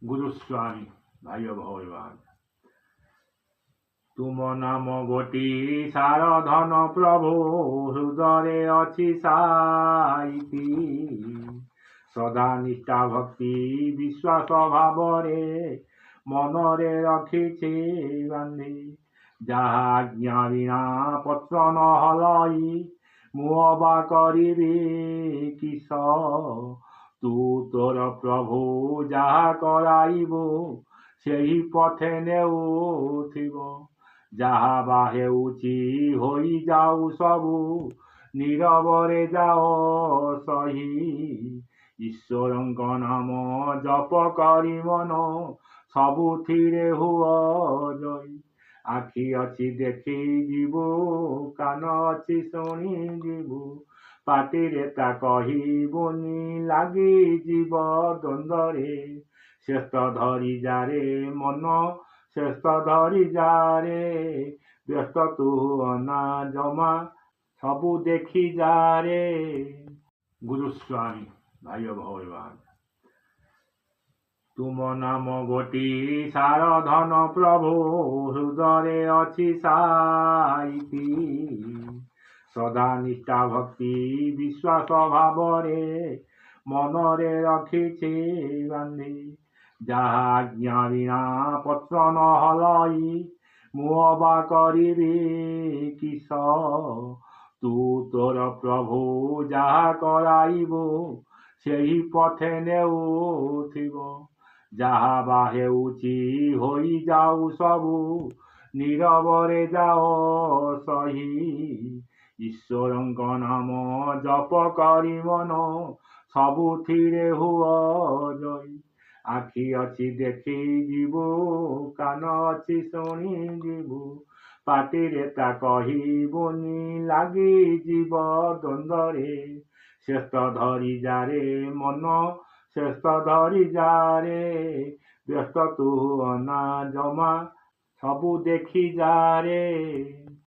ଗୁରୁସ୍ୱାମୀ ଭାଇ ଭଗବାନ। ତୁମ ନାମ ଗୋଟି ସାର ଧନ ପ୍ରଭୁ ହୃଦୟରେ ଅଛି ସାଇତି। ସଦା ନିଷ୍ଠା ଭକ୍ତି ବିଶ୍ୱାସ ଭାବରେ ମନରେ ରଖିଛି ବାନ୍ଧି। ଯାହା ଆଜ୍ଞା ବିନା ପତ୍ର ନ ହଲାଇ ମୁଁ ଅବା କରିବି କିସ। ତୁ ତୋର ପ୍ରଭୁ ଯାହା କରାଇବୁ ସେହି ପଥେ ନେଉଥିବ। ଯାହା ବା ହେଉଛି ହୋଇଯାଉ ସବୁ ନୀରବରେ ଯାଅ ସହି। ଈଶ୍ୱରଙ୍କ ନାମ ଜପ କରି ମନ ସବୁଥିରେ ହୁଅ ଜୟୀ। ଆଖି ଅଛି ଦେଖି ଯିବୁ, କାନ ଅଛି ଶୁଣି ଯିବୁ, ପାଟିରେ ତା କହିବୁନି ଲାଗିଯିବ ଦ୍ୱନ୍ଦ୍ୱରେ। ଶ୍ରେଷ୍ଠ ଧରି ଯାରେ ମନ ଶ୍ରେଷ୍ଠ ଧରି ଯାରେ, ବ୍ୟସ୍ତ ତୁ ଅନା ଜମା ସବୁ ଦେଖି ଯାରେ। ଗୁରୁସ୍ୱାମୀ ଭାଇ ଭଗବାନ। ତୁମ ନାମ ଗୋଟି ସାର ଧନ ପ୍ରଭୁ ହୃଦୟରେ ଅଛି ସାଇତି। ସଦା ନିଷ୍ଠା ଭକ୍ତି ବିଶ୍ୱାସ ଭାବରେ ମନରେ ରଖିଛି ବାନ୍ଧି। ଯାହା ଆଜ୍ଞା ବିନା ପତ୍ର ନ ହଲାଇ ମୁଁ ଅବା କରିବି କିସ। ତୁ ତୋର ପ୍ରଭୁ ଯାହା କରାଇବୁ ସେହି ପଥେ ନେଉଥିବ। ଯାହା ବା ହେଉଛି ହୋଇଯାଉ ସବୁ ନୀରବରେ ଯାଅ ସହି। ଈଶ୍ୱରଙ୍କ ନାମ ଜପ କରି ମନ ସବୁଥିରେ ହୁଅ ଜୟୀ। ଆଖି ଅଛି ଦେଖି ଯିବୁ, କାନ ଅଛି ଶୁଣି ଯିବୁ, ପାଟିରେ ତା କହିବୁନି ଲାଗିଯିବ ଦ୍ୱନ୍ଦ୍ୱରେ। ଶ୍ରେଷ୍ଠ ଧରି ଯାରେ ମନ ଶ୍ରେଷ୍ଠ ଧରି ଯାରେ, ବ୍ୟସ୍ତ ତୁ ଅନା ଜମା ସବୁ ଦେଖି ଯାରେ।